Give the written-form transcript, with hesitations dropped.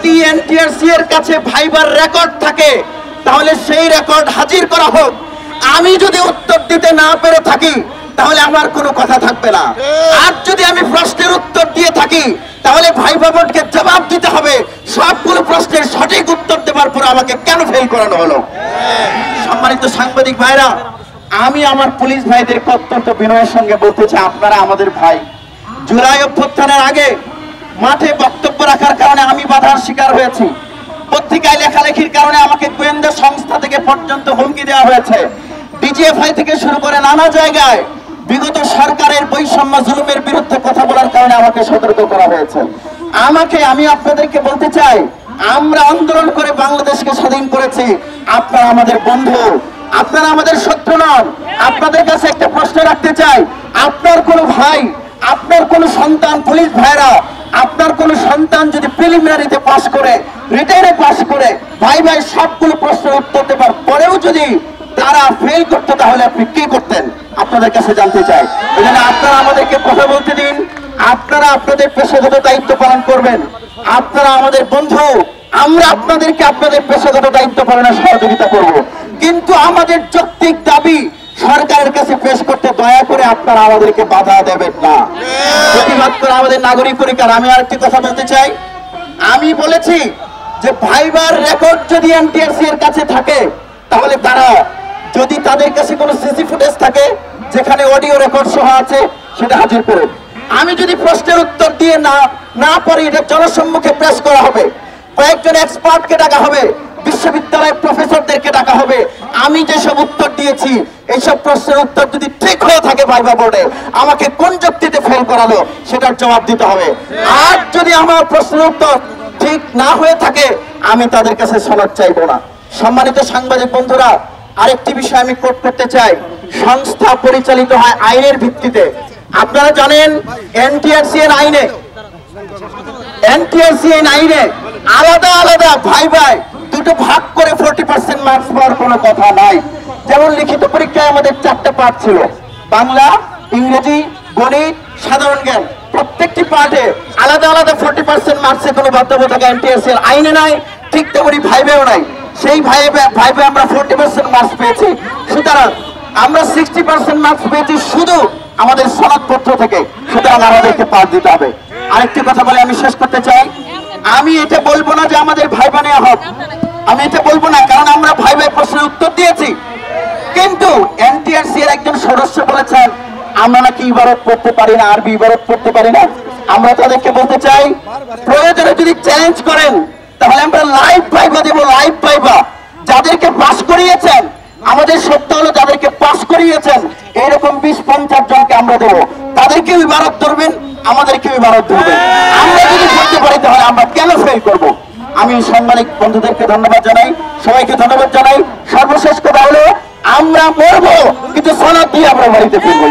যদি এনটিআরসি এর কাছে ভাইবার রেকর্ড থাকে তাহলে সেই রেকর্ড হাজির করা হোক। আমি যদি উত্তর দিতে না পেরে থাকি তাহলে আমার কোনো কথা থাকবে না। আর যদি আমি প্রশ্নের উত্তর দিয়ে থাকি তাহলে ভাইবা বোর্ডকে জবাব দিতে হবে সবগুলো প্রশ্নের সঠিক উত্তর দেওয়ার পর আমাকে কেন ফেল করানো হলো। সম্মানিত সাংবাদিক ভাইরা, আমি আমার পুলিশ ভাইদেরকে অত্যন্ত বিনয়ের সঙ্গে বলতে চাই, আপনারা আমাদের ভাই। জুলাই অভ্যুত্থানের আগে মাঠে বক্তব্য রাখার কারণে আমি বাধার শিকার হয়েছি। পত্রিকায় লেখালেখির কারণে আমাকে গোয়েন্দা সংস্থা থেকে পর্যন্ত হুমকি দেওয়া হয়েছে। ডিজিএফআই থেকে শুরু করে নানা জায়গায় বিগত সরকারের বৈষম্য জুলুমের বিরুদ্ধে কথা বলার কারণে আমাকে সতর্ক করা হয়েছে। আমি আপনাদেরকে বলতে চাই, আমরা আন্দোলন করে বাংলাদেশকে স্বাধীন করেছি। আপনারা আমাদের বন্ধু, আপনারা আমাদের শত্রু নন। আপনাদের কাছে একটা প্রশ্ন রাখতে চাই, আপনার কোনো ভাই, আপনার কোনো সন্তান, পুলিশ ভাইরা, আপনার কোনো সন্তান যদি প্রিলিমিনারিতে পাস করে, রিটেনে পাস করে, ভাই সবগুলো প্রশ্নের উত্তর দেবার পরেও যদি তারা ফেল করতো তাহলে আপনি কি করতেন? আপনাদের কাছে জানতে চাই। এজন্য আপনারা আমাদেরকে কথা বলতে দিন, আপনারা আপনাদের পেশাগত দায়িত্ব পালন করবেন। আপনারা আমাদের বন্ধু, আমরা আপনাদেরকে আপনাদের পেশাগত দায়িত্ব পালনে সহযোগিতা করব। কিন্তু আমাদের যৌক্তিক দাবি সরকারের কাছে পেশ করতে দয়া করে আপনারা আমাদেরকে বাধা দেবেন না। প্রতিবাদ করে আমাদের নাগরিক অধিকার। আমি আরেকটি কথা বলতে চাই, আমি বলেছি যে ভাইবার রেকর্ড যদি এনটিআরসি এর কাছে থাকে তাহলে তারা যদি তাদের কাছে কোনো সিসি ফুটেজ থাকে যেখানে অডিও রেকর্ড সহ আছে সেটা হাজির করুন। আমি যদি প্রশ্নের উত্তর দিয়ে না পারি এটা জনসম্মুখে পেশ করা হবে, কয়েকজন এক্সপার্টকে ডাকা হবে, বিশ্ববিদ্যালয়ের প্রফেসরদেরকে ডাকা হবে। আমি যেসব উত্তর দিয়েছি এইসব প্রশ্নের উত্তর যদি ঠিক হয়ে থাকে ভাইবা বোর্ডে, আমাকে কোন যুক্তিতে ফেল করালো সেটার জবাব দিতে হবে। আর যদি আমার প্রশ্নের উত্তর ঠিক না হয়ে থাকে আমি তাদের কাছে সনদ চাইবো না। সম্মানিত সাংবাদিক বন্ধুরা, আরেকটি বিষয় আমি কোট করতে চাই, সংস্থা পরিচালিত হয় আইনের ভিত্তিতে। আপনারা জানেন এনটিআরসি এর আইনে আলাদা আলাদা ভাই দুটো ভাগ করে 40% মার্কস পাওয়ার কোনো কথা নাই। যেমন লিখিত পরীক্ষায় আমাদের 4টা পার্ট ছিল, বাংলা, ইংরেজি, গণিত, সাধারণ জ্ঞান। প্রত্যেকটি পার্টে আলাদা আলাদা 40% মার্কসের কোনো বাধ্যবাধকতা এনটিআরসি এর আইনে নাই, ঠিক তেমনি ভাইবেও নাই। সেই ভাইবে আমরা 40% মার্কস পেয়েছি। সুতরাং আমরা 60% মার্কস পেয়েছি শুধু আমাদের সনদপত্র থেকে। সুতরাং আমাদেরকে পাস দিতে হবে। আরেকটি কথা বলে আমি শেষ করতে চাই, আমি এটা বলবো না যে আমাদের ভাইবা নেওয়া হোক, আমি এটা বলবো না, কারণ আমরা ভাইবার প্রশ্নের উত্তর দিয়েছি। কিন্তু এনটিআরসি এর একজন সদস্য বলেছেন আমরা নাকি ইবারত পড়তে পারি না, আরবি ইবারত পড়তে পারি না। আমরা তাদেরকে বলতে চাই, প্রয়োজনে যদি চ্যালেঞ্জ করেন তাহলে আমরা লাইভ ভাইবা দেবো, লাইভ ভাইবা। যাদেরকে পাস করিয়েছেন, আমাদের সত্য হলো যাদেরকে পাস করিয়েছেন এরকম 20-50 জনকে আমরা দেবো। তাদেরকেও ইবারত ধরবেন, আমাদেরকেও ইবারত ধরবেন। আমরা যদি করতে পারি তাহলে আমরা কেন ফেল করবো? আমি সাংবাদিক বন্ধুদেরকে ধন্যবাদ জানাই, সবাইকে ধন্যবাদ জানাই। সর্বশেষ কথা হলো আমরা মরবো কিন্তু সনদ দিয়ে আমরা বাড়িতে ফিরবো।